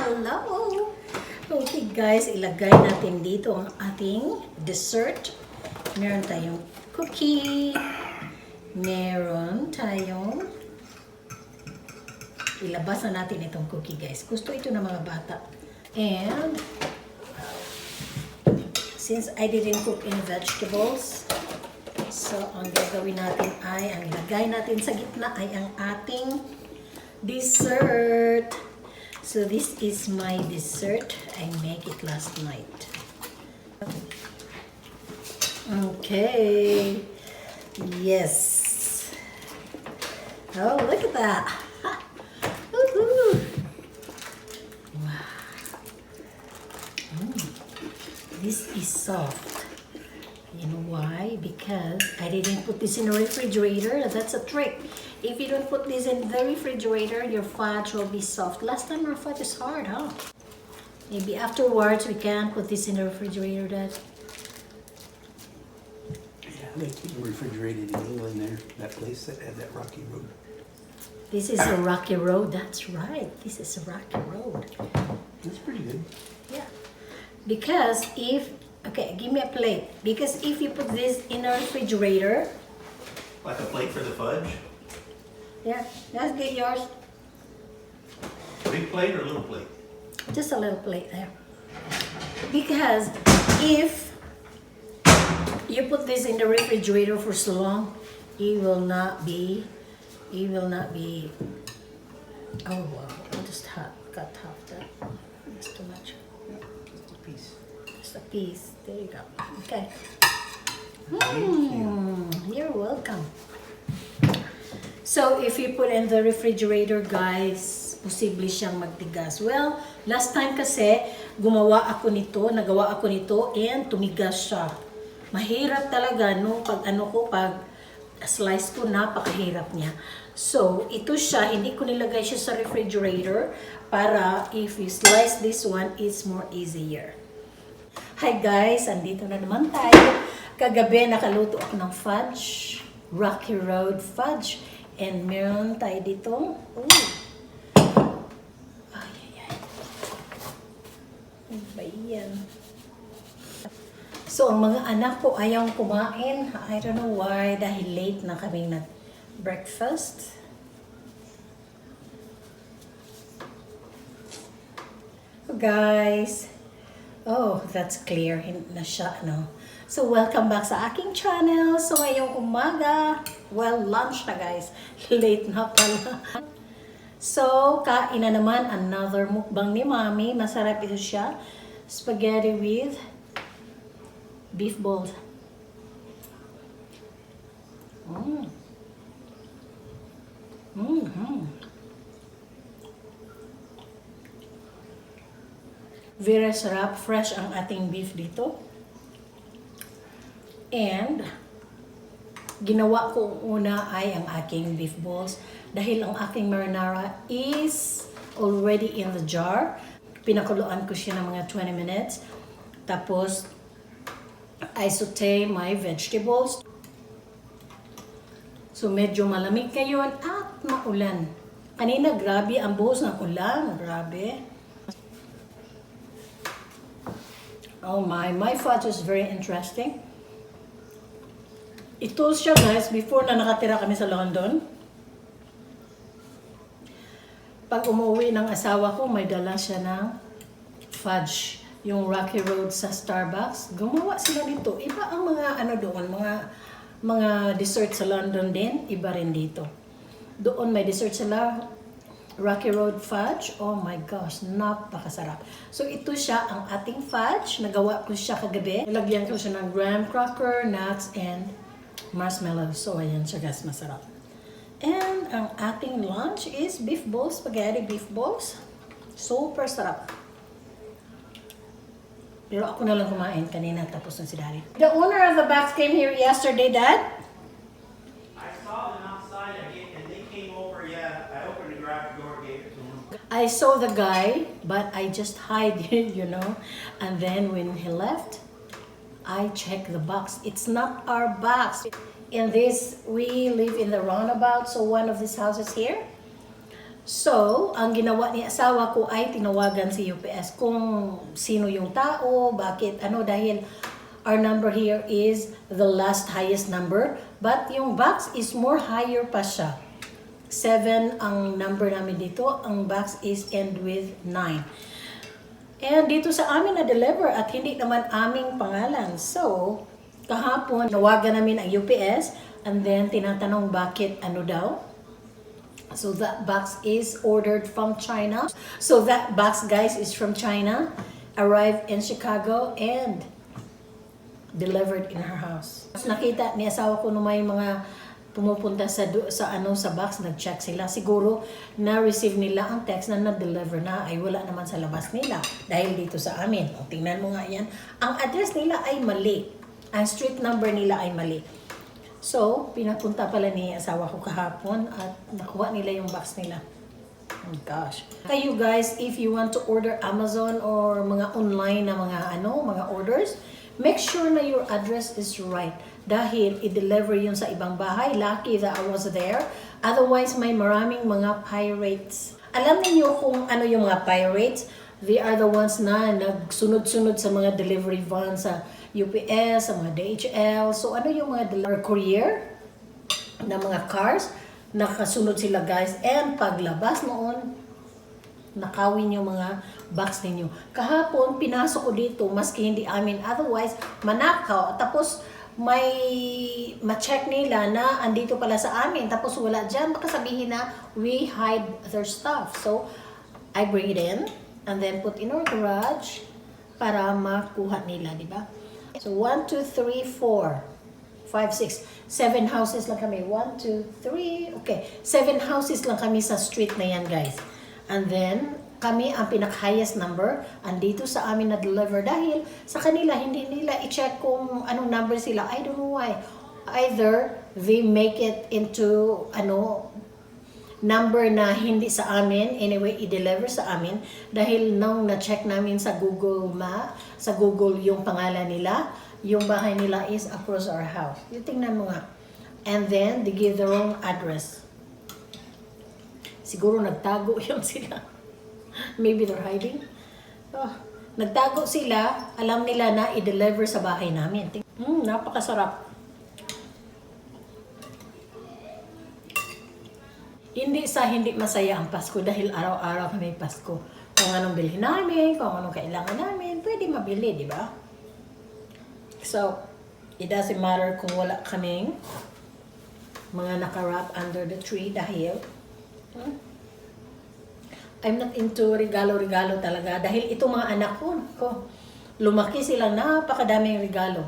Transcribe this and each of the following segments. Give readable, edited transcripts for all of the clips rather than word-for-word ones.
Hello! Okay guys, ilagay natin dito ang ating dessert. Meron tayong cookie. Meron tayong... Ilabas na natin itong cookie guys. Gusto ito ng mga bata. And... Since I didn't cook any vegetables, so ang gagawin natin ay, ang ilagay natin sa gitna ay ang ating dessert. So this is my dessert. I make it last night. Okay. Yes. Oh, look at that. Woohoo. Wow. This is soft. You know why? Because I didn't put this in the refrigerator. That's a trick. If you don't put this in the refrigerator, your fudge will be soft. Last time our fudge is hard, huh? Maybe afterwards we can put this in the refrigerator, Dad. Yeah, they keep them refrigerated in England there. That place that had that rocky road. This is a rocky road. That's right. This is a rocky road. That's pretty good. Yeah. Because if... Okay, give me a plate. Because if you put this in a refrigerator... Like a plate for the fudge? Yeah, let's get yours. Big plate or little plate? Just a little plate there. Because if you put this in the refrigerator for so long, it will not be, oh wow, I'll just cut half that. That's too much. Yeah, just a piece. Just a piece. There you go. Okay. You're welcome. So, if you put in the refrigerator, guys, posible siyang magtigas. Well, last time kasi, nagawa ako nito, and tumigas siya. Mahirap talaga, no? Pag slice ko, napakahirap niya. So, ito siya, hindi ko nilagay siya sa refrigerator para if you slice this one, it's more easier. Hi guys, andito na naman tayo. Kagabi, nakaluto ako ng fudge, Rocky Road fudge. And meron tayo dito. Ay. Ano ba yan? So, ang mga anak ko ayaw kumain. I don't know why. Dahil late na kami nag-breakfast. So, guys. Oh, that's clear. Na siya, no? So, welcome back sa aking channel. So, ngayong umaga, well, lunch na guys. Late na pala. So, kain na naman another mukbang ni Mami. Masarap ito siya. Spaghetti with beef balls. Very sarap. Fresh ang ating beef dito. And, ginawa ko una ay ang aking beef balls dahil ang aking marinara is already in the jar. Pinakuluan ko siya ng mga 20 minutes. Tapos, I saute my vegetables. So, medyo malamig ngayon at maulan. Kanina, grabe ang buhos ng ulan. Grabe. Oh my fudge is very interesting. Ito siya guys, before na nakatira kami sa London. Pag umuwi ng asawa ko, may dala siya ng fudge. Yung Rocky Road sa Starbucks. Gumawa sila dito. Iba ang mga doon, mga dessert sa London din. Iba rin dito. Doon may dessert sila. Rocky Road fudge. Oh my gosh, napakasarap. So ito siya ang ating fudge. Nagawa ko siya kagabi. Nilagyan ko siya ng graham cracker, nuts, and marshmallows. So, ayan siya guys, masarap. And, ang ating lunch is beef balls, spaghetti beef balls. Super sarap. Pero ako na lang kumain kanina, tapos na si Daddy. The owner of the box came here yesterday, Dad? I saw them outside and they came over, yeah. I opened the garage door, gave it to them. I saw the guy, but I just hide it, you know. And then when he left, I checked the box. It's not our box. In this, we live in the roundabout, so one of these houses here, So, ang ginawa ni asawa ko ay tinawagan si UPS kung sino yung tao, bakit, dahil our number here is the last highest number, but yung box is more higher pa siya. 7 ang number namin dito, ang box is end with 9. And dito sa amin na-deliver at hindi naman aming pangalan. So, kahapon, nawagan namin ang UPS and then tinatanong bakit daw. So that box is ordered from China. So that box, guys, is from China, arrived in Chicago, and delivered in her house. Nakita ni asawa ko na may mga pumupunta sa box, nag-check sila. Siguro na-receive nila ang text na na-deliver na ay wala naman sa labas nila dahil dito sa amin. O, tingnan mo nga yan. Ang address nila ay mali. Ang street number nila ay mali. So, pinapunta pala ni asawa ko kahapon at nakuha nila yung box nila. Oh gosh. Kayo guys, if you want to order Amazon or mga online na mga orders, make sure na your address is right. Dahil i-deliver yun sa ibang bahay. Lucky that I was there. Otherwise, may maraming mga pirates. Alam niyo kung ano yung mga pirates? They are the ones na nagsunod-sunod sa mga delivery vans sa UPS, sa mga DHL. So, ano yung mga delivery courier na mga cars? Nakasunod sila guys. And paglabas noon, nakawin yung mga box ninyo. Kahapon, pinasok ko dito, maski hindi amin. Otherwise, manakaw. Tapos, may ma-check nila na andito pala sa amin. Tapos, wala dyan. Baka sabihin na, we hide their stuff. So, I bring it in and then put in our garage para makuha nila, di ba? So, 1, 2, 3, 4, 5, 6, 7 houses lang kami. 1, 2, 3, okay. 7 houses lang kami sa street na yan, guys. And then, kami ang pinaka-highest number. Andito sa amin na-deliver. Dahil sa kanila, hindi nila i-check kung anong number sila. I don't know why. Either they make it into, number na hindi sa amin. Anyway, i-deliver sa amin. Dahil nung na-check namin sa Google sa Google yung pangalan nila, yung bahay nila is across our house. Yung tingnan mo nga. And then, they give the wrong address. Siguro nagtago yun sila. Maybe they're hiding. Oh, nagtago sila. Alam nila na i-deliver sa bahay namin. Napakasarap. Hindi masaya ang Pasko dahil araw-araw kami Pasko. Kung anong bilhin namin, kung anong kailangan namin, pwede mabili, di ba? So, it doesn't matter kung wala kaming mga naka-wrap under the tree dahil I'm not into regalo-regalo talaga. Dahil itong mga anak ko, lumaki silang napakadaming regalo.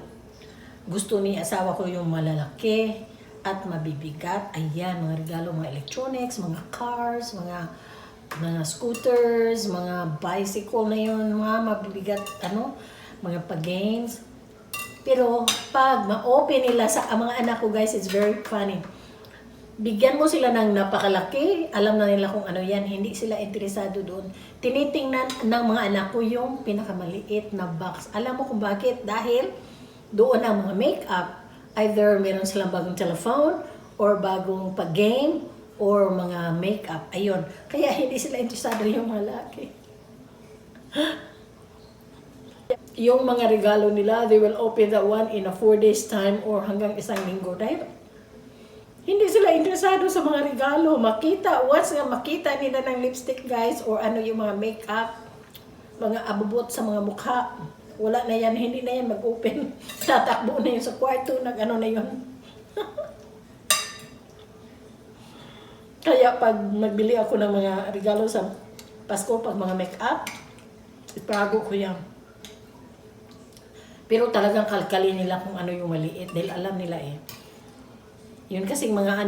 Gusto ni asawa ko yung malalaki at mabibigat. Ayan, mga regalo, mga electronics, mga cars, mga scooters, mga bicycle na yun, mga mabibigat, mga pa-games. Pero pag ma-open nila sa mga anak ko, guys, it's very funny. Bigyan mo sila ng napakalaki, alam na nila kung ano yan, hindi sila interesado doon. Tinitingnan ng mga anak ko yung pinakamaliit na box. Alam mo kung bakit? Dahil doon ang mga makeup. Either meron silang bagong telephone, or bagong pag-game, or mga makeup. Ayun. Kaya hindi sila interesado yung mga laki. Yung mga regalo nila, they will open that one in a 4 days time or hanggang isang linggo. Dahil hindi sila interesado sa mga regalo. Once nga makita nila ng lipstick, guys, or yung mga makeup, mga abubot sa mga mukha, wala na yan, hindi na yan mag-open. Tatakbo na yun sa kwarto, na yun. Kaya pag nagbili ako ng mga regalo sa Pasko, pag mga make-up, itago ko yan. Pero talagang kalkalin nila kung ano yung maliit, dahil alam nila eh. Yun kasing mga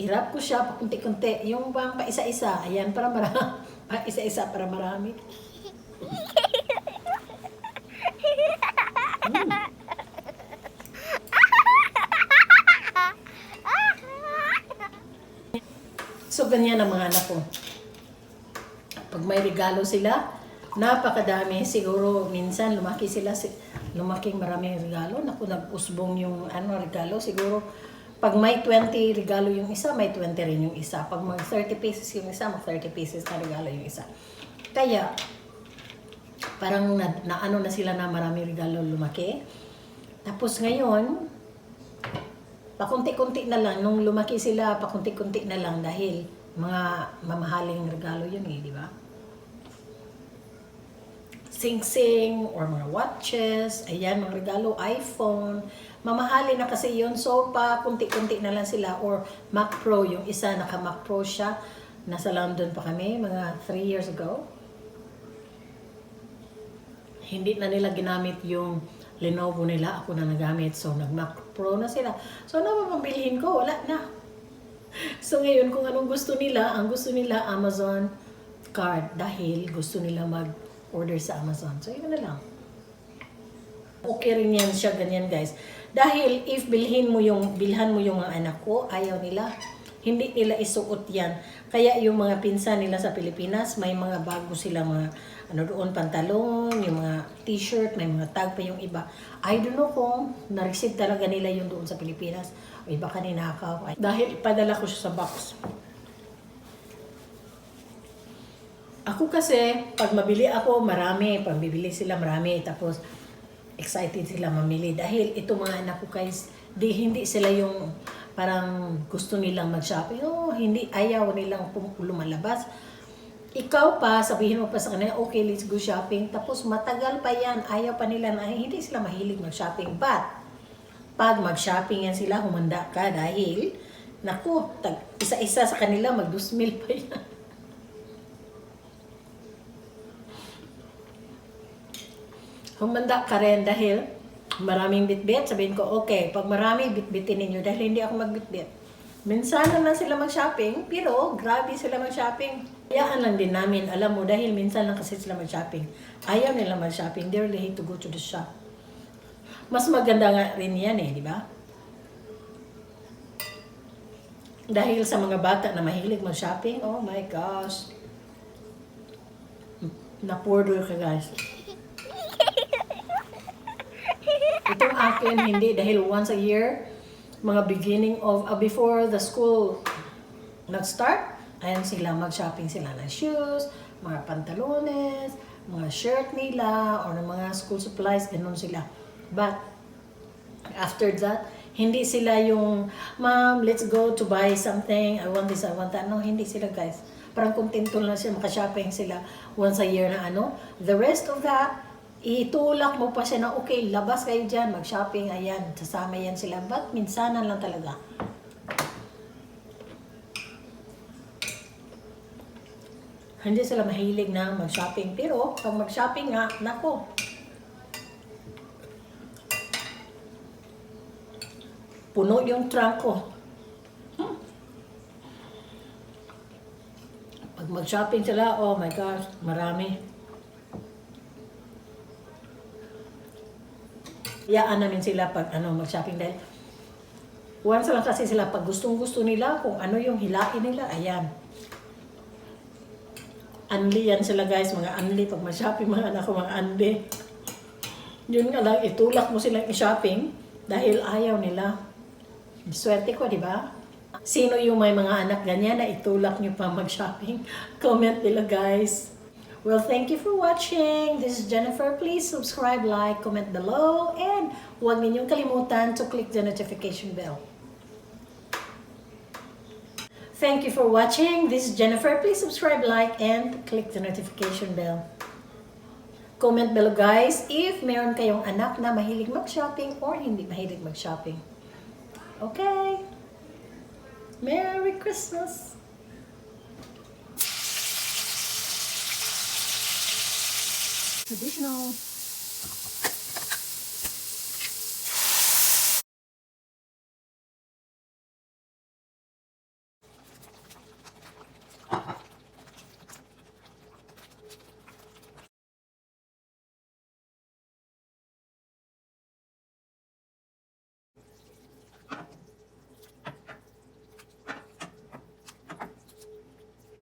irap ko siya, pakunti-kunti. Yung bang pa isa-isa, ayan, para marami. Pa isa-isa para marami. So, ganyan ang mga anak ko. Pag may regalo sila, napakadami. Siguro, minsan, lumaking maraming regalo. Naku, nag-usbong yung regalo. Siguro, Pag may 20 regalo yung isa, may 20 rin yung isa. Pag mag 30 pieces yung isa, mag 30 pieces na regalo yung isa. Kaya, parang ano na sila na marami regalo lumaki. Tapos ngayon, pakunti-kunti na lang. Nung lumaki sila, pakunti-kunti na lang dahil mga mamahaling regalo yun eh, di ba? Sing-sing or mga watches, ayan, mga regalo, iPhone. Mamahali na kasi yun. So, kunti-kunti na lang sila. Or Mac Pro, yung isa, naka-Mac Pro siya. Nasa London pa kami, mga 3 years ago. Hindi na nila ginamit yung Lenovo nila. Ako na nagamit. So, nag-Mac Pro na sila. So, ano ba pambilihin ko? Wala na. So, ngayon, kung anong gusto nila, ang gusto nila, Amazon card. Dahil gusto nila mag-order sa Amazon. So, yun na lang. Okay rin yan siya, ganyan guys. Dahil if bilhan mo yung mga anak ko, ayaw nila. Hindi nila isuot yan. Kaya yung mga pinsan nila sa Pilipinas, may mga bago sila mga doon, pantalon, yung mga t-shirt, may mga tag pa yung iba. I don't know kung na-receive talaga nila yung doon sa Pilipinas. O iba kaninakaw. Dahil ipadala ko siya sa box. Ako kasi, pag mabili ako, marami. Pag bibili sila, marami. Tapos, excited sila mamili. Dahil ito mga anak ko guys, hindi sila yung parang gusto nilang mag-shopping. Oh, hindi, ayaw nilang lumalabas. Ikaw pa, sabihin mo pa sa kanila, okay, let's go shopping. Tapos matagal pa yan, ayaw pa nila na hindi sila mahilig mag-shopping. But, pag mag-shopping yan sila, humanda ka dahil, naku, isa-isa sa kanila, mag-2,000 pa yan. Humanda ka rin dahil maraming bitbit. Sabihin ko, okay, pag marami, bitbitin ninyo dahil hindi ako magbitbit. Minsan na lang sila mag-shopping, pero grabe sila mag-shopping. Hayaan lang din namin, alam mo, dahil minsan lang kasi sila mag-shopping. Ayaw nila mag-shopping, they really hate to go to the shop. Mas maganda nga rin yan eh, di ba? Dahil sa mga bata na mahilig mag-shopping, oh my gosh. Na-porter ka guys. Itong akin, hindi. Dahil once a year, mga beginning of, before the school nag-start, ayan sila, mag-shopping sila ng shoes, mga pantalones, mga shirt nila, or ng mga school supplies, ganun sila. But, after that, hindi sila yung, ma'am, let's go to buy something, I want this, I want that. No, hindi sila guys. Parang kontento lang sila, maka-shopping sila once a year na ano. The rest of that, itulak mo pa siya na, okay, labas kayo dyan, mag-shopping, ayan, sasama yan sila. But minsanan lang talaga. Hindi sila mahilig na mag-shopping. Pero, pag mag-shopping nga, nako. Puno yung trunk ko. Pag mag-shopping sila, oh my gosh, marami. Iyaan namin sila pag mag-shopping dahil once lang kasi sila pag gustong-gusto nila kung ano yung hilain nila, ayan. Unli yan sila guys, mga unli. Pag mag-shopping mga anak ko, mga unli. Yun nga lang, itulak mo silang i-shopping dahil ayaw nila. Swerte ko, di ba? Sino yung may mga anak ganyan na itulak nyo pa mag-shopping? Comment nila guys. Well, thank you for watching. This is Jennifer. Please subscribe, like, comment below, and huwag ninyong kalimutan to click the notification bell. Thank you for watching. This is Jennifer. Please subscribe, like, and click the notification bell. Comment below guys if meron kayong anak na mahilig mag-shopping or hindi mahilig mag-shopping. Okay? Merry Christmas! Traditional.